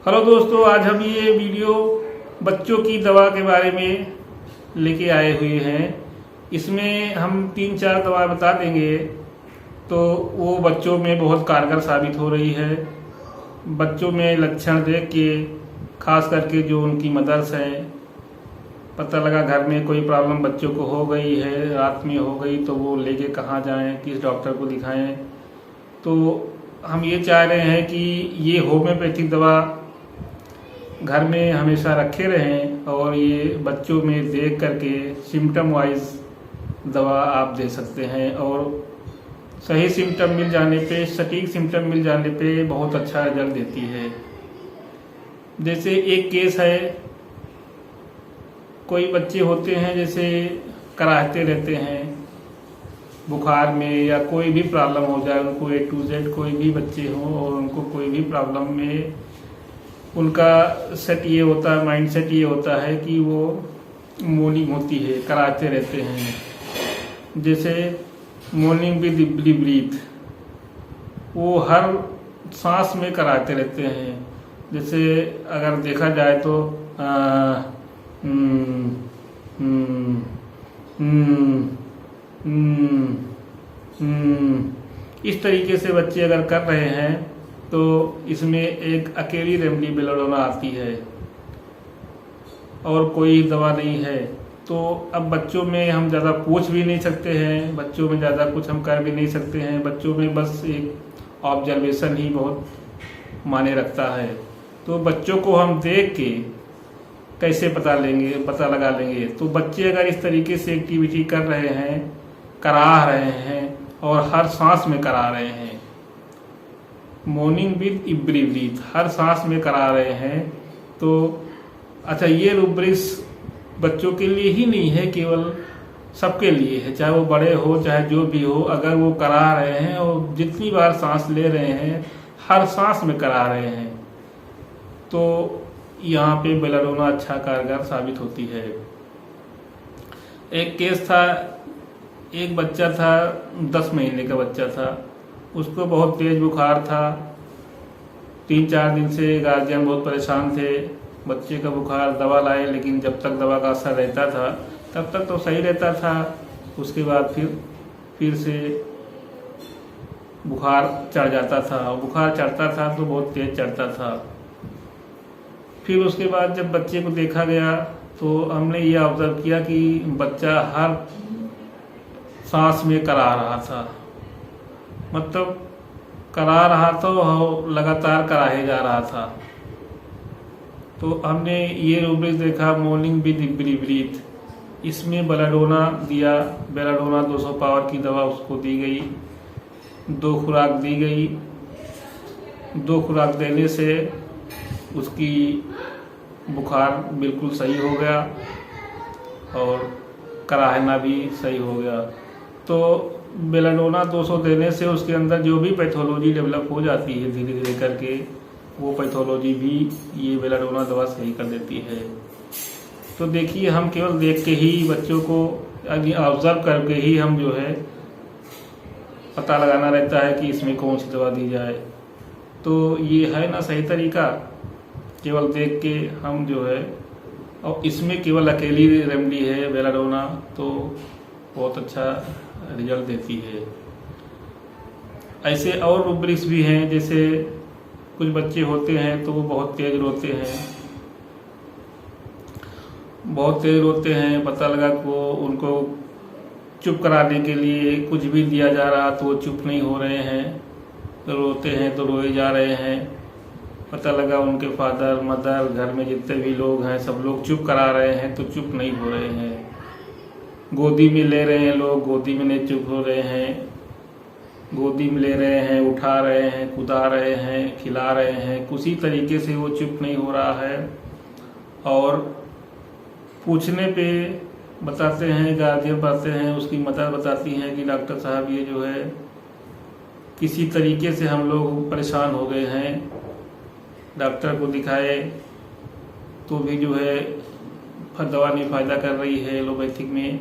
Hello दोस्तों, आज हम ये वीडियो बच्चों की दवा के बारे में लेके आए हुए हैं। इसमें हम 3-4 दवा बता देंगे तो वो बच्चों में बहुत कारगर साबित हो रही है। बच्चों में लक्षण देख के, खास करके जो उनकी मदर्स हैं, पता लगा घर में कोई प्रॉब्लम बच्चों को हो गई है, रात में हो गई, तो वो लेके कहाँ जाएं, किस डॉक्टर को दिखाएं। तो हम ये चाह रहे हैं कि ये होम्योपैथिक दवा घर में हमेशा रखे रहें और ये बच्चों में देख करके सिम्टम वाइज दवा आप दे सकते हैं और सही सिम्टम मिल जाने पे, सटीक सिम्टम मिल जाने पे बहुत अच्छा रिजल्ट देती है। जैसे एक केस है, कोई बच्चे होते हैं जैसे कराहते रहते हैं बुखार में, या कोई भी प्रॉब्लम हो जाए उनको, A to Z कोई भी बच्चे हों और उनको कोई भी प्रॉब्लम में उनका सेट ये होता है, माइंड सेट ये होता है कि वो मॉर्निंग होती है, कराते रहते हैं। जैसे मॉर्निंग विद इबली ब्रीथ, वो हर सांस में कराते रहते हैं। जैसे अगर देखा जाए तो इस तरीके से बच्चे अगर कर रहे हैं तो इसमें एक अकेली रेमडी बेलाडोना आती है और कोई दवा नहीं है। तो अब बच्चों में हम ज़्यादा पूछ भी नहीं सकते हैं, बच्चों में ज़्यादा कुछ हम कर भी नहीं सकते हैं। बच्चों में बस एक ऑब्जर्वेशन ही बहुत मायने रखता है। तो बच्चों को हम देख के कैसे पता लगा लेंगे। तो बच्चे अगर इस तरीके से एक्टिविटी कर रहे हैं, करा रहे हैं और हर सांस में करा रहे हैं, मॉर्निंग विद इब्री ब्रीथ हर सांस में करा रहे हैं, तो अच्छा, ये रूब्रिक्स बच्चों के लिए ही नहीं है, केवल सबके लिए है, चाहे वो बड़े हो चाहे जो भी हो। अगर वो करा रहे हैं और जितनी बार सांस ले रहे हैं हर सांस में करा रहे हैं, तो यहाँ पे बेलाडोना अच्छा कारगर साबित होती है। एक केस था, एक बच्चा था, 10 महीने का बच्चा था, उसको बहुत तेज बुखार था। 3-4 दिन से गार्जियन बहुत परेशान थे। बच्चे का बुखार, दवा लाए, लेकिन जब तक दवा का असर रहता था तब तक तो सही रहता था। उसके बाद फिर से बुखार चढ़ जाता था। बुखार चढ़ता था तो बहुत तेज चढ़ता था। फिर उसके बाद जब बच्चे को देखा गया तो हमने ये ऑब्जर्व किया कि बच्चा हर सांस में करा रहा था, मतलब करा रहा था, लगातार करा ही जा रहा था। तो हमने ये रूब्रिक्स देखा, मॉर्निंग विद इब्री ब्रीथ, इसमें बेलाडोना दिया। बेलाडोना 200 पावर की दवा उसको दी गई, 2 खुराक दी गई। 2 खुराक देने से उसकी बुखार बिल्कुल सही हो गया और कराहना भी सही हो गया। तो बेलाडोना 200 देने से उसके अंदर जो भी पैथोलॉजी डेवलप हो जाती है धीरे धीरे करके, वो पैथोलॉजी भी ये बेलाडोना दवा सही कर देती है। तो देखिए, हम केवल देख के ही बच्चों को ऑब्जर्व करके ही हम जो है पता लगाना रहता है कि इसमें कौन सी दवा दी जाए। तो ये है ना सही तरीका, केवल देख के हम जो है, और इसमें केवल अकेली रेमडी है बेलाडोना, तो बहुत अच्छा रिजल्ट देती है। ऐसे और रूब्रिक्स भी हैं, जैसे कुछ बच्चे होते हैं तो वो बहुत तेज रोते हैं, पता लगा को उनको चुप कराने के लिए कुछ भी दिया जा रहा तो वो चुप नहीं हो रहे हैं, रोते हैं तो रोए जा रहे हैं। पता लगा उनके फादर मदर, घर में जितने भी लोग हैं सब लोग चुप करा रहे हैं तो चुप नहीं हो रहे हैं। गोदी में ले रहे हैं लोग, गोदी में नहीं चुप हो रहे हैं, गोदी में ले रहे हैं, उठा रहे हैं, कुदा रहे हैं, खिला रहे हैं, किसी तरीके से वो चुप नहीं हो रहा है। और पूछने पे बताते हैं, गार्जियन बताते हैं, उसकी मदर बताती हैं कि डॉक्टर साहब ये जो है किसी तरीके से हम लोग परेशान हो गए हैं, डॉक्टर को दिखाए तो भी जो है दवा नहीं फ़ायदा कर रही है एलोपैथिक में,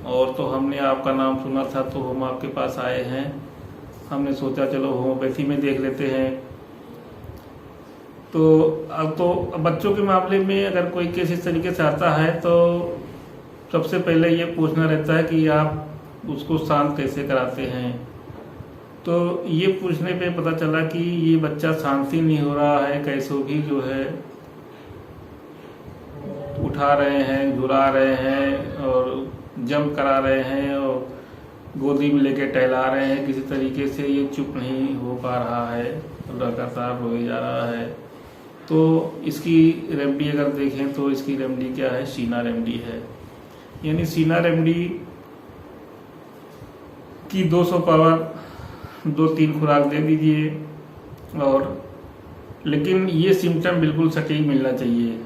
और तो हमने आपका नाम सुना था तो हम आपके पास आए हैं। हमने सोचा चलो होम्योपैथी में देख लेते हैं। तो अब तो बच्चों के मामले में अगर कोई केस इस तरीके से आता है तो सबसे पहले ये पूछना रहता है कि आप उसको शांत कैसे कराते हैं। तो ये पूछने पे पता चला कि ये बच्चा शांति नहीं हो रहा है, कैसे भी जो है उठा रहे हैं, झुला रहे हैं और जंप करा रहे हैं और गोदी में लेके टहला रहे हैं, किसी तरीके से ये चुप नहीं हो पा रहा है, लगातार रोए जा रहा है। तो इसकी रेमेडी अगर देखें तो इसकी रेमेडी क्या है, सीना रेमेडी है। यानी सीना रेमेडी की 200 पावर 2-3 खुराक दे दीजिए और लेकिन ये सिम्टम बिल्कुल सटीक मिलना चाहिए।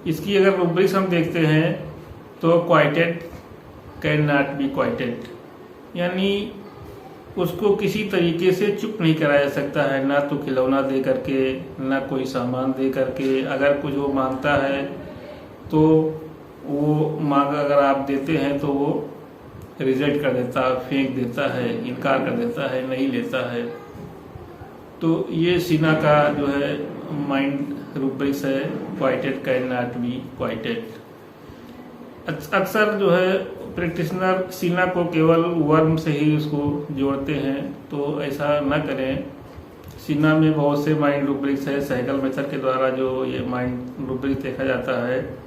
इसकी अगर रूब्रिक्स हम देखते हैं तो क्वाइटेड कैन नॉट बी क्वाइटेड, यानी उसको किसी तरीके से चुप नहीं कराया जा सकता है, ना तो खिलौना दे करके, ना कोई सामान दे करके। अगर कुछ वो मांगता है तो वो मांग अगर आप देते हैं तो वो रिजेक्ट कर देता है, फेंक देता है, इनकार कर देता है, नहीं लेता है। तो ये सीना का जो है माइंड रूब्रिक्स है, क्वाइटेड कैन नॉट बी क्वाइटेड। अक्सर जो है प्रैक्टिशनर सीना को केवल वर्म से ही उसको जोड़ते हैं, तो ऐसा न करें। सीना में बहुत से माइंड रूब्रिक्स है, साइकिल मेथड के द्वारा जो ये माइंड रूब्रिक्स देखा जाता है,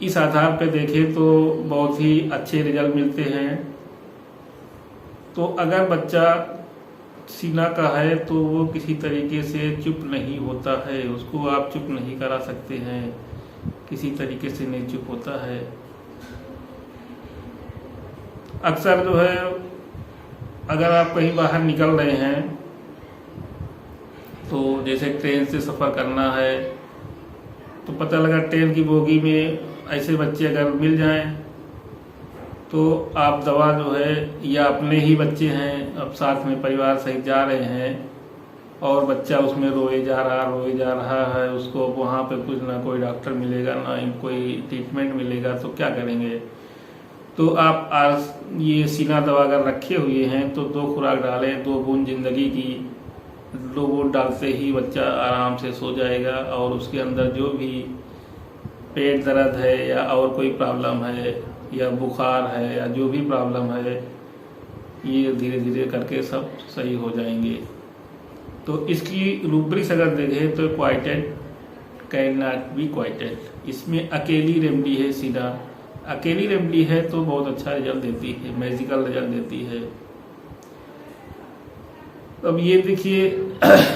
इस आधार पर देखें तो बहुत ही अच्छे रिजल्ट मिलते हैं। तो अगर बच्चा सीना का है तो वो किसी तरीके से चुप नहीं होता है, उसको आप चुप नहीं करा सकते हैं, किसी तरीके से नहीं चुप होता है। अक्सर जो है अगर आप कहीं बाहर निकल रहे हैं तो जैसे ट्रेन से सफ़र करना है तो पता लगा ट्रेन की बोगी में ऐसे बच्चे अगर मिल जाएं तो आप दवा जो है, या अपने ही बच्चे हैं अब साथ में परिवार सहित जा रहे हैं और बच्चा उसमें रोए जा रहा है, उसको वहाँ पे कुछ ना कोई डॉक्टर मिलेगा ना कोई ट्रीटमेंट मिलेगा, तो क्या करेंगे। तो आप ये सीना दवा अगर रखे हुए हैं तो 2 खुराक डालें, 2 बूंद जिंदगी की, 2 बूंद डालते ही बच्चा आराम से सो जाएगा और उसके अंदर जो भी पेट दर्द है या और कोई प्रॉब्लम है या बुखार है या जो भी प्रॉब्लम है, ये धीरे धीरे करके सब सही हो जाएंगे। तो इसकी रूब्रिक्स अगर देखें तो क्वाइटेड कैन नॉट बी क्वाइटेड। इसमें अकेली रेमेडी है सीना, अकेली रेमेडी है तो बहुत अच्छा रिजल्ट देती है, मैजिकल रिजल्ट देती है। अब ये देखिए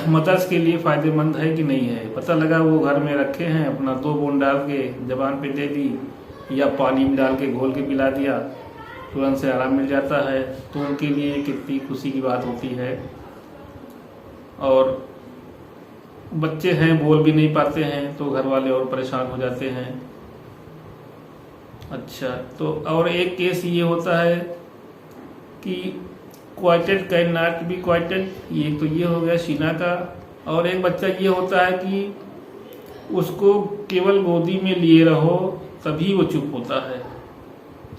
मदर्स के लिए फ़ायदेमंद है कि नहीं है। पता लगा वो घर में रखे हैं, अपना 2 बूंद डाल के जबान पे दे दी या पानी में डाल के घोल के पिला दिया, तुरंत से आराम मिल जाता है। तो उनके लिए कितनी खुशी की बात होती है। और बच्चे हैं बोल भी नहीं पाते हैं तो घर वाले और परेशान हो जाते हैं। अच्छा, तो और एक केस ये होता है कि क्वाइटेड कैन नॉट बी क्वाइटेड, ये तो ये हो गया सीना का। और एक बच्चा ये होता है कि उसको केवल गोदी में लिए रहो तभी वो चुप होता है।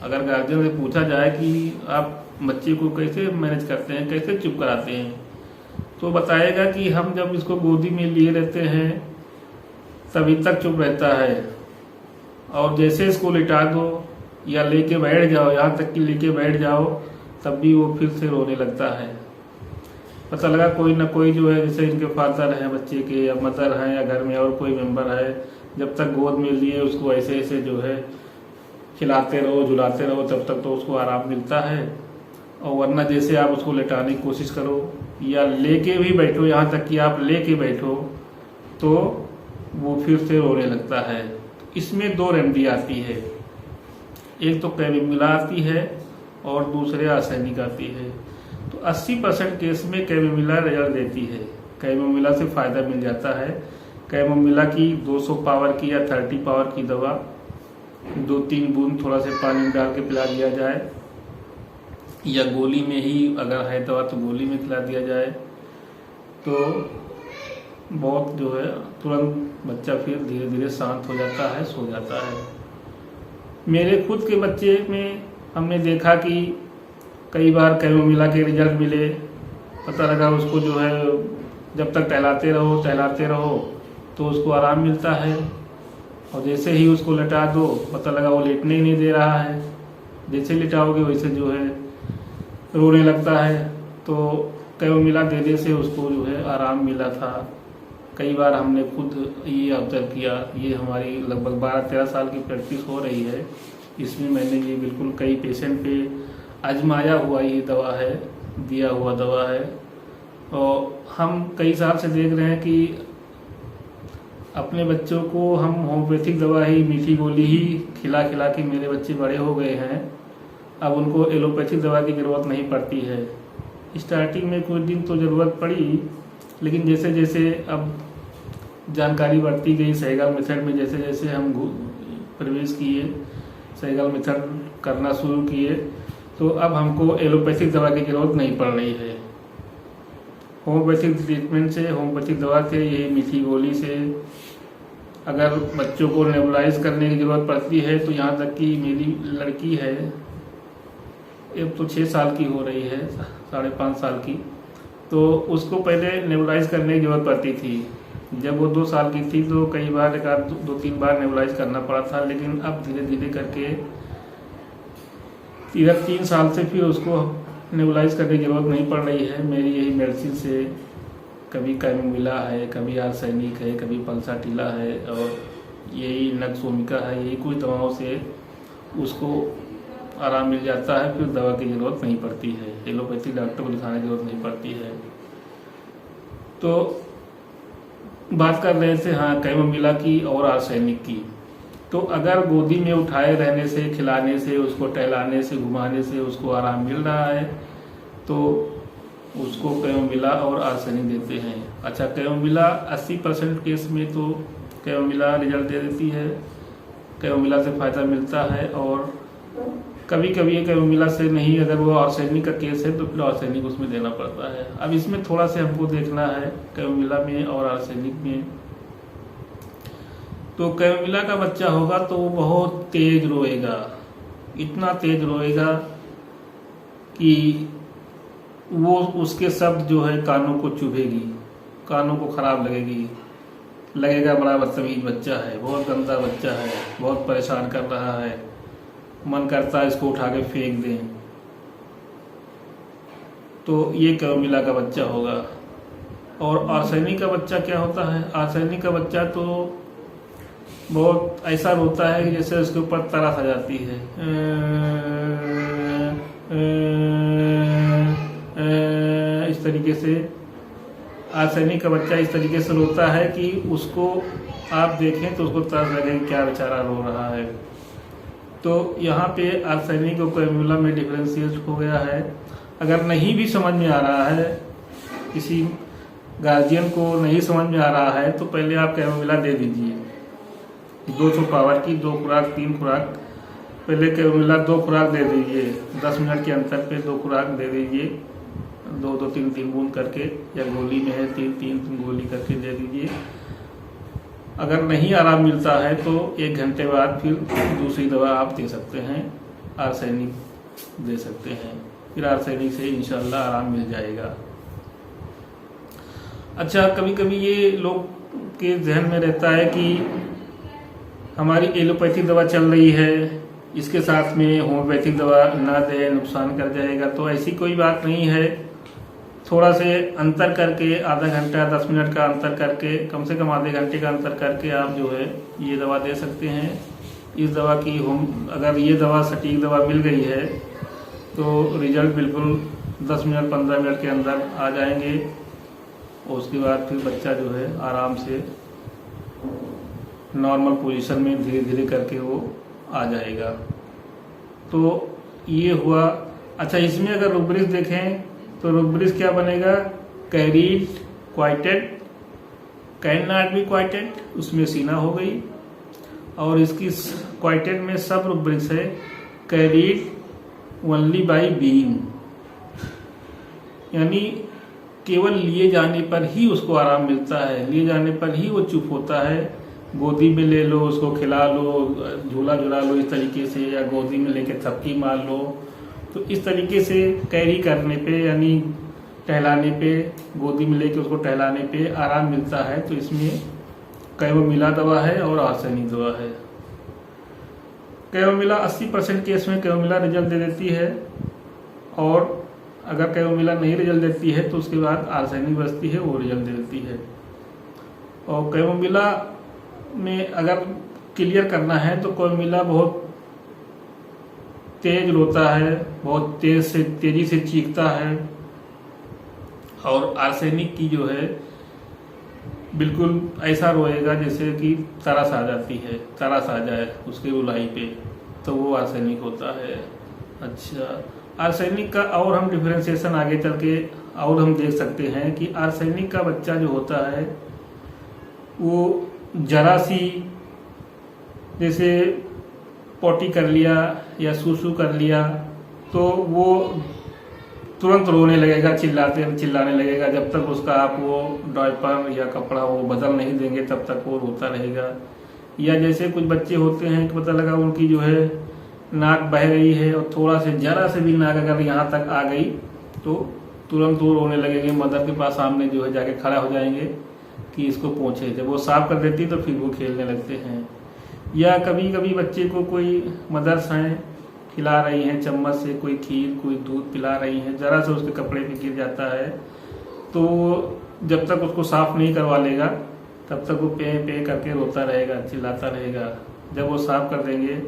अगर गार्जियन से पूछा जाए कि आप बच्चे को कैसे मैनेज करते हैं, कैसे चुप कराते हैं, तो बताएगा कि हम जब इसको गोदी में लिए रहते हैं तभी तक चुप रहता है, और जैसे इसको लिटा दो या लेके बैठ जाओ, यहाँ तक कि लेके बैठ जाओ, तब भी वो फिर से रोने लगता है। पता लगा कोई ना कोई जो है, जैसे इनके फादर हैं बच्चे के या मदर हैं या घर में और कोई मेंबर है, जब तक गोद में लिए उसको ऐसे ऐसे जो है खिलाते रहो, झुलाते रहो, तब तक तो उसको आराम मिलता है। और वरना जैसे आप उसको लेटाने की कोशिश करो या लेके भी बैठो, यहाँ तक कि आप लेके बैठो, तो वो फिर से रोने लगता है। इसमें 2 रेमेडी आती है, एक तो कैमोमिला आती है और दूसरे आर्सेनिक आती है। तो 80% केस में कैमोमिला रिजल्ट देती है, कैमोमिला से फ़ायदा मिल जाता है। कैमोमिला की 200 पावर की या 30 पावर की दवा 2-3 बूंद थोड़ा से पानी में डाल के पिला दिया जाए, या गोली में ही अगर है दवा तो गोली में खिला दिया जाए, तो बहुत जो है तुरंत बच्चा फिर धीरे धीरे शांत हो जाता है, सो जाता है। मेरे खुद के बच्चे में हमने देखा कि कई बार कैमोमिला के रिजल्ट मिले, पता लगा उसको जो है जब तक टहलाते रहो तो उसको आराम मिलता है। और जैसे ही उसको लेटा दो, पता लगा वो लेटने ही नहीं दे रहा है, जैसे लिटाओगे वैसे जो है रोने लगता है। तो कैमोमिला देने से उसको जो है आराम मिला था। कई बार हमने खुद ये ऑब्जर्व किया। ये हमारी लगभग 12-13 साल की प्रैक्टिस हो रही है। इसमें मैंने ये बिल्कुल कई पेशेंट पे आजमाया हुआ ये दवा है, दिया हुआ दवा है। और हम कई साल से देख रहे हैं कि अपने बच्चों को हम होम्योपैथिक दवा ही, मीठी गोली ही खिला खिला के मेरे बच्चे बड़े हो गए हैं। अब उनको एलोपैथिक दवा की ज़रूरत नहीं पड़ती है। स्टार्टिंग में कुछ दिन तो ज़रूरत पड़ी, लेकिन जैसे जैसे अब जानकारी बढ़ती गई सहगल मेथड में, जैसे जैसे हम प्रवेश किए, सहगल मेथड करना शुरू किए, तो अब हमको एलोपैथिक दवा की ज़रूरत नहीं पड़ रही है। होम्योपैथिक ट्रीटमेंट से, होम्योपैथिक दवा से, ये मीठी गोली से अगर बच्चों को नेबुलाइज करने की ज़रूरत पड़ती है तो यहाँ तक कि मेरी लड़की है, अब तो 6 साल की हो रही है, 5.5 साल की, तो उसको पहले नेबुलाइज करने की ज़रूरत पड़ती थी। जब वो 2 साल की थी तो कई बार 2-3 बार नेबुलाइज करना पड़ा था, लेकिन अब धीरे धीरे करके इधर 3 साल से फिर उसको नेबुलाइज करने की ज़रूरत नहीं पड़ रही है। मेरी यही मेडिसिन से, कभी कैमोमिला है, कभी आर्सेनिक है, कभी पल्साटिला है और यही नक्सोमिका है, यही कुछ दवाओं से उसको आराम मिल जाता है। फिर दवा की ज़रूरत नहीं पड़ती है, एलोपैथी डॉक्टर को दिखाने की ज़रूरत नहीं पड़ती है। तो बात कर रहे थे हाँ कैमोमिला की और आर्सेनिक की। तो अगर गोदी में उठाए रहने से, खिलाने से, उसको टहलाने से, घुमाने से उसको आराम मिल रहा है तो उसको कैमोमिला और आर्सेनिक देते हैं। अच्छा, कैमोमिला 80% केस में तो कैमोमिला रिजल्ट दे देती है, कैमोमिला से फ़ायदा मिलता है। और कभी कभी कैमोमिला से नहीं, अगर वो आर्सेनिक का केस है तो फिर आर्सेनिक उसमें देना पड़ता है। अब इसमें थोड़ा सा हमको देखना है कैमोमिला में और आर्सेनिक में। तो कैमोमिला का बच्चा होगा तो वो बहुत तेज रोएगा, इतना तेज रोएगा कि वो उसके शब्द जो है कानों को चुभेगी, कानों को खराब लगेगा बड़ा बदतमीज बच्चा है, बहुत गंदा बच्चा है, बहुत परेशान कर रहा है, मन करता है इसको उठा के फेंक दें। तो ये कैमोमिला का बच्चा होगा। और आर्सेनिक का बच्चा क्या होता है? आर्सेनिक का बच्चा तो बहुत ऐसा रोता है कि जैसे उसके ऊपर तरस आ जाती है, इस तरीके से आर्सेनिक का बच्चा इस तरीके से रोता है कि उसको आप देखें तो उसको तरस लगे क्या बेचारा रो रहा है। तो यहाँ पे आर्सेनिक और कैमोमिला में डिफरेंशिएट हो गया है। अगर नहीं भी समझ में आ रहा है, किसी गार्जियन को नहीं समझ में आ रहा है, तो पहले आप कैमोमिला दे दीजिए 200 पावर की 2 खुराक 3 खुराक, पहले कैमोमिला 2 खुराक दे दीजिए, 10 मिनट के अंतर पे 2 खुराक दे दीजिए, 2-2 3-3 बूंद करके, या गोली में है 3-3 गोली करके दे दीजिए। अगर नहीं आराम मिलता है तो 1 घंटे बाद फिर दूसरी दवा आप दे सकते हैं, आर्सेनिक दे सकते हैं, फिर आर्सेनिक से इंशाल्लाह आराम मिल जाएगा। अच्छा, कभी कभी ये लोग के जहन में रहता है कि हमारी एलोपैथिक दवा चल रही है, इसके साथ में होम्योपैथिक दवा ना दे, नुकसान कर जाएगा। तो ऐसी कोई बात नहीं है। थोड़ा से अंतर करके, आधा घंटा 10 मिनट का अंतर करके, कम से कम आधे घंटे का अंतर करके आप जो है ये दवा दे सकते हैं। इस दवा की अगर ये दवा सटीक दवा मिल गई है तो रिजल्ट बिल्कुल 10 मिनट 15 मिनट के अंदर आ जाएंगे। और उसके बाद फिर बच्चा जो है आराम से नॉर्मल पोजीशन में धीरे धीरे करके वो आ जाएगा। तो ये हुआ। अच्छा, इसमें अगर रुब्रिक्स देखें तो रुब्रिक्स क्या बनेगा? कैरीड क्वाइटेड, कैन नॉट बी क्वाइटेड, उसमें सीना हो गई। और इसकी क्वाइटेड में सब रुब्रिक्स है कैरीड ओनली बाई बीइंग, यानी केवल लिए जाने पर ही उसको आराम मिलता है, लिए जाने पर ही वो चुप होता है। गोदी में ले लो, उसको खिला लो, झूला झुला लो इस तरीके से, या गोदी में लेके थपकी मार लो, तो इस तरीके से कैरी करने पे, यानी टहलाने पे, गोदी में लेके उसको टहलाने पे आराम मिलता है। तो इसमें कैमोमिला दवा है और आर्सेनिक दवा है। कैमोमिला 80% केस में कैमोमिला रिजल्ट दे देती है, और अगर कैमोमिला नहीं रिजल्ट देती है तो उसके बाद आर्सेनिक बचती है, वो रिजल्ट दे देती है। और कैमोमिला में अगर क्लियर करना है तो कैमोमिला बहुत तेज रोता है, बहुत तेजी से चीखता है, और आर्सेनिक की जो है बिल्कुल ऐसा रोएगा जैसे कि तरस आ जाती है, तरस आ जाए उसके रुलाई पे, तो वो आर्सेनिक होता है। अच्छा, आर्सेनिक का और हम डिफरेंशिएशन आगे चल के और हम देख सकते हैं कि आर्सेनिक का बच्चा जो होता है वो जरा सी जैसे पोटी कर लिया या सूसू कर लिया तो वो तुरंत रोने लगेगा, चिल्लाने लगेगा। जब तक उसका आप वो डायपर या कपड़ा वो बदल नहीं देंगे तब तक वो रोता रहेगा। या जैसे कुछ बच्चे होते हैं कि पता लगा उनकी जो है नाक बह रही है और थोड़ा से जरा से भी नाक अगर यहाँ तक आ गई तो तुरंत वो रोने लगेंगे, मदर के पास सामने जो है जाके खड़ा हो जाएंगे कि इसको पोंछे। जब वो साफ कर देती तो फिर वो खेलने लगते हैं। या कभी कभी बच्चे को कोई मदर्स हैं खिला रही हैं चम्मच से कोई खीर कोई दूध पिला रही हैं, जरा से उसके कपड़े पे गिर जाता है तो जब तक उसको साफ नहीं करवा लेगा तब तक वो पे पे करके रोता रहेगा, चिल्लाता रहेगा। जब वो साफ कर देंगे,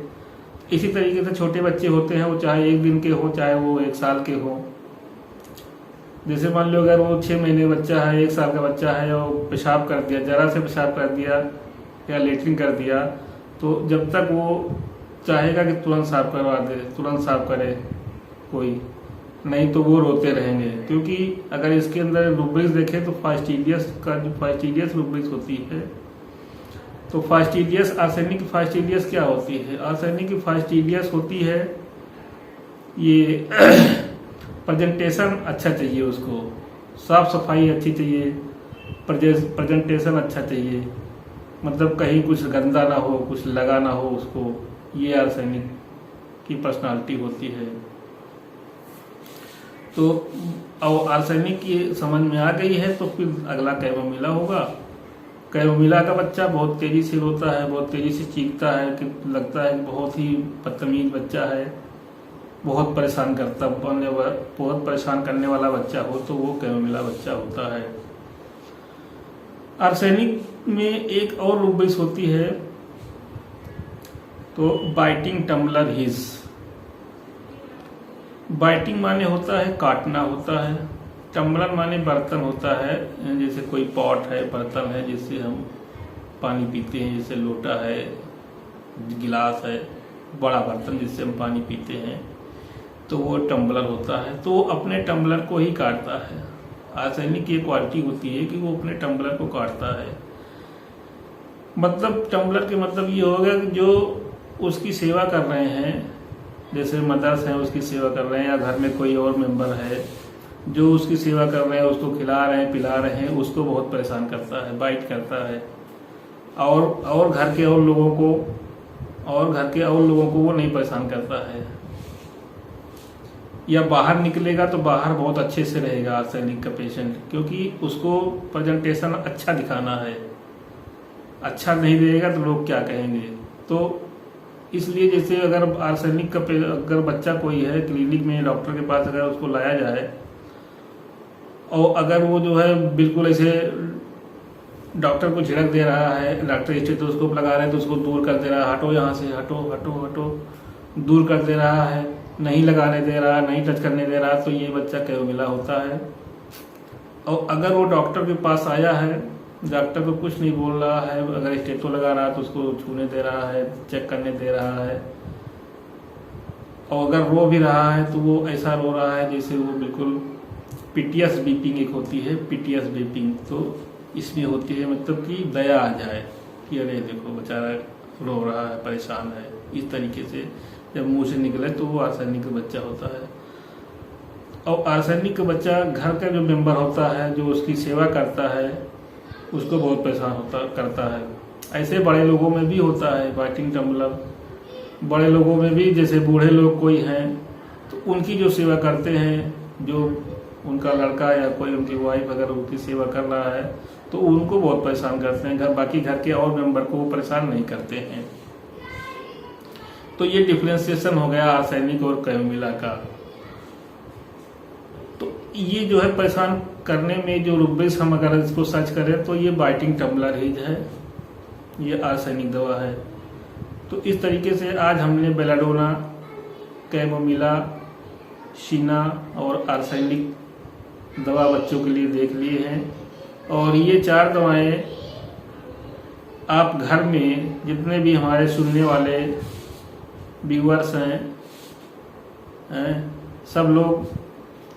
इसी तरीके से छोटे बच्चे होते हैं, वो चाहे 1 दिन के हो चाहे वो 1 साल के हो। जैसे मान लो अगर वो 6 महीने बच्चा है, 1 साल का बच्चा है और पेशाब कर दिया, जरा से पेशाब कर दिया या लेटरिन कर दिया, तो जब तक वो चाहेगा कि तुरंत साफ करवा दे, तुरंत साफ करे कोई, नहीं तो वो रोते रहेंगे। क्योंकि अगर इसके अंदर रूब्रिक्स देखें तो फास्टिडियस का जो फास्टिडियस रूब्रिक्स होती है, तो फास्टिडियस आर्सेनिक फास्टिडियस क्या होती है? आर्सेनिक की फास्टिडियस होती है ये प्रेजेंटेशन अच्छा चाहिए, उसको साफ सफाई अच्छी चाहिए, प्रेजेंटेशन अच्छा चाहिए, मतलब कहीं कुछ गंदा ना हो, कुछ लगा ना हो उसको, ये आर्सेनिक की पर्सनालिटी होती है। तो अब आर्सेनिक की समझ में आ गई है तो फिर अगला कैमोमिला होगा। कैमोमिला का बच्चा बहुत तेजी से रोता है, बहुत तेजी से चीखता है कि लगता है बहुत ही बदतमीज बच्चा है, बहुत परेशान करने वाला बच्चा हो तो वो कैमोमिला बच्चा होता है। आर्सेनिक में एक और रूब्रिक्स होती है तो बाइटिंग टम्बलर हिज। बाइटिंग माने होता है काटना होता है, टम्बलर माने बर्तन होता है, जैसे कोई पॉट है, बर्तन है जिससे हम पानी पीते हैं, जैसे लोटा है, गिलास है, बड़ा बर्तन जिससे हम पानी पीते हैं, तो वो टम्बलर होता है। तो वो अपने टम्बलर को ही काटता है। आर्सेनिक की क्वालिटी होती है कि वो अपने टम्बलर को काटता है। मतलब टम्बलर के मतलब ये होगा कि जो उसकी सेवा कर रहे हैं, जैसे मदर्स हैं उसकी सेवा कर रहे हैं, या घर में कोई और मेंबर है जो उसकी सेवा कर रहे हैं, उसको खिला रहे हैं, पिला रहे हैं, उसको बहुत परेशान करता है, बाइट करता है। और घर के और लोगों को वो नहीं परेशान करता है। या बाहर निकलेगा तो बाहर बहुत अच्छे से रहेगा आर्सेनिक का पेशेंट, क्योंकि उसको प्रेजेंटेशन अच्छा दिखाना है। अच्छा नहीं रहेगा तो लोग क्या कहेंगे। तो इसलिए जैसे अगर आर्सेनिक का अगर बच्चा कोई है क्लिनिक में डॉक्टर के पास अगर उसको लाया जाए और अगर वो जो है बिल्कुल ऐसे डॉक्टर को झिड़क दे रहा है, डॉक्टर स्टेथोस्कोप लगा रहे हैं तो उसको दूर कर दे रहा है, हटो यहाँ से, हटो हटो हटो, दूर कर दे रहा है, नहीं लगाने दे रहा, नहीं टच करने दे रहा, तो ये बच्चा कैमोमिला होता है। और अगर वो डॉक्टर के पास आया है, डॉक्टर को कुछ नहीं बोल रहा है, अगर स्टेथो लगा रहा है तो उसको छूने दे रहा है, चेक करने दे रहा है, और अगर रो भी रहा है तो वो ऐसा रो रहा है जैसे वो बिल्कुल पीटीएस बीपिंग एक होती है, पीटीएस बीपिंग, तो इसमें होती है मतलब कि दया आ जाए कि अरे देखो बेचारा रो रहा है, परेशान है। इस तरीके से जब मुंह से निकले तो वो आर्सेनिक का बच्चा होता है। और आर्सेनिक का बच्चा घर का जो मेंबर होता है, जो उसकी सेवा करता है, उसको बहुत परेशान करता है। ऐसे बड़े लोगों में भी होता है बाइटिंग टम्बलर। बड़े लोगों में भी जैसे बूढ़े लोग कोई हैं तो उनकी जो सेवा करते हैं, जो उनका लड़का या कोई उनकी वाइफ अगर उनकी सेवा कर रहा है तो उनको बहुत परेशान करते हैं, बाकी घर के और मेंबर को वो परेशान नहीं करते हैं। तो ये डिफ्रेंसिएशन हो गया आर्सेनिक और कैमोमिला का। तो ये जो है परेशान करने में जो रुब्रिक्स हम अगर इसको सर्च करें तो ये बाइटिंग टम्बलर ही है, ये आर्सेनिक दवा है। तो इस तरीके से आज हमने बेलाडोना, कैमोमिला, शीना और आर्सेनिक दवा बच्चों के लिए देख लिए हैं। और ये 4 दवाएं आप घर में जितने भी हमारे सुनने वाले व्यूअर्स हैं सब लोग,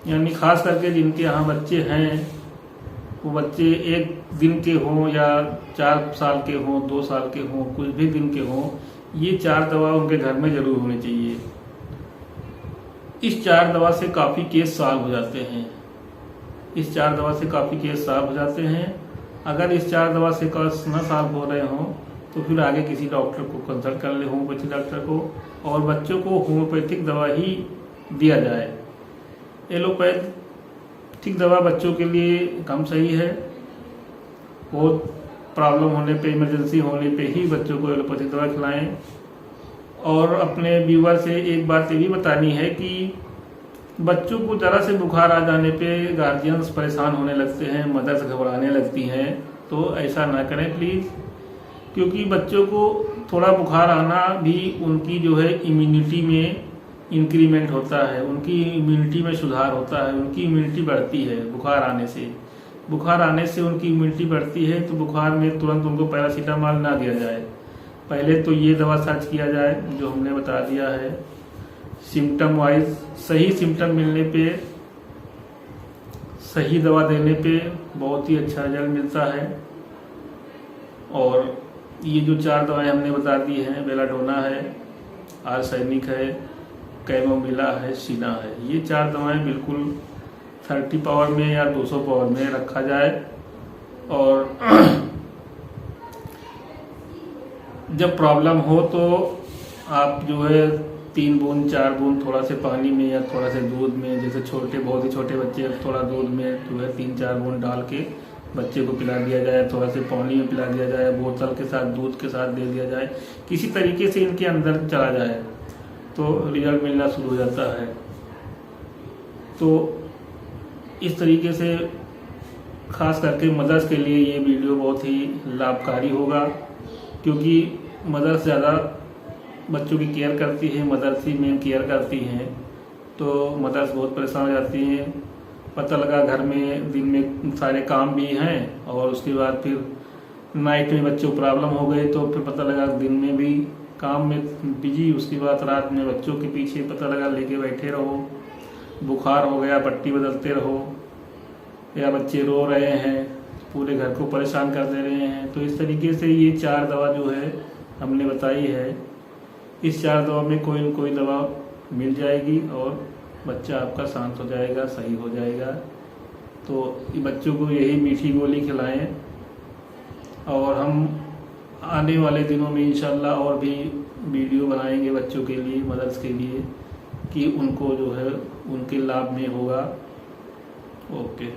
यानी खास करके जिनके यहाँ बच्चे हैं, वो बच्चे 1 दिन के हों या 4 साल के हों, 2 साल के हों, कुछ भी दिन के हों, ये 4 दवा उनके घर में जरूर होनी चाहिए। इस 4 दवा से काफ़ी केस सॉल्व हो जाते हैं। इस 4 दवा से काफ़ी केस सॉल्व हो जाते हैं। अगर इस 4 दवा से केस न सॉल्व हो रहे हों तो फिर आगे किसी डॉक्टर को कंसल्ट कर ले, होम्योपैथी डॉक्टर को, और बच्चों को होम्योपैथिक दवा ही दिया जाए। एलोपैथिक दवा बच्चों के लिए कम सही है। बहुत प्रॉब्लम होने पे, इमरजेंसी होने पे ही बच्चों को एलोपैथिक दवा खिलाएं। और अपने व्यूअर से एक बात ये भी बतानी है कि बच्चों को जरा से बुखार आ जाने पे गार्जियंस परेशान होने लगते हैं, मदर्स घबराने लगती हैं। तो ऐसा ना करें प्लीज़, क्योंकि बच्चों को थोड़ा बुखार आना भी उनकी जो है इम्यूनिटी में इंक्रीमेंट होता है, उनकी इम्यूनिटी में सुधार होता है, उनकी इम्यूनिटी बढ़ती है बुखार आने से। बुखार आने से उनकी इम्यूनिटी बढ़ती है, तो बुखार में तुरंत उनको पैरासीटामॉल ना दिया जाए। पहले तो ये दवा सर्च किया जाए जो हमने बता दिया है। सिम्टम वाइज सही सिम्टम मिलने पे, सही दवा देने पे बहुत ही अच्छा रिजल्ट मिलता है। और ये जो 4 दवाएं हमने बता दी हैं, बेलाडोना है, आर्सेनिक है, कैमोमिला है, शीना है, ये 4 दवाएं बिल्कुल 30 पावर में या 200 पावर में रखा जाए। और जब प्रॉब्लम हो तो आप जो है 3 बूंद 4 बूंद थोड़ा से पानी में या थोड़ा से दूध में, जैसे छोटे बहुत ही छोटे बच्चे, थोड़ा दूध में जो है 3-4 बूंद डाल के बच्चे को पिला दिया जाए, थोड़ा से पानी में पिला दिया जाए, बोतल के साथ दूध के साथ दे दिया जाए, किसी तरीके से इनके अंदर चला जाए तो रिजल्ट मिलना शुरू हो जाता है। तो इस तरीके से खास करके मदर्स के लिए ये वीडियो बहुत ही लाभकारी होगा, क्योंकि मदर्स ज़्यादा बच्चों की केयर करती है, मदर्स ही मेन केयर करती हैं। तो मदर्स बहुत परेशान हो जाती हैं। पता लगा घर में दिन में सारे काम भी हैं और उसके बाद फिर नाइट में बच्चों को प्रॉब्लम हो गई, तो फिर पता लगा दिन में भी काम में बिजी, उसके बाद रात में बच्चों के पीछे पता लगा लेके बैठे रहो, बुखार हो गया पट्टी बदलते रहो, या बच्चे रो रहे हैं, पूरे घर को परेशान कर दे रहे हैं। तो इस तरीके से ये 4 दवा जो है हमने बताई है, इस 4 दवा में कोई न कोई दवा मिल जाएगी और बच्चा आपका शांत हो जाएगा, सही हो जाएगा। तो बच्चों को यही मीठी गोली खिलाएं। और हम आने वाले दिनों में इंशाल्लाह और भी वीडियो बनाएंगे बच्चों के लिए, मदर्स के लिए, कि उनको जो है उनके लाभ में होगा। ओके।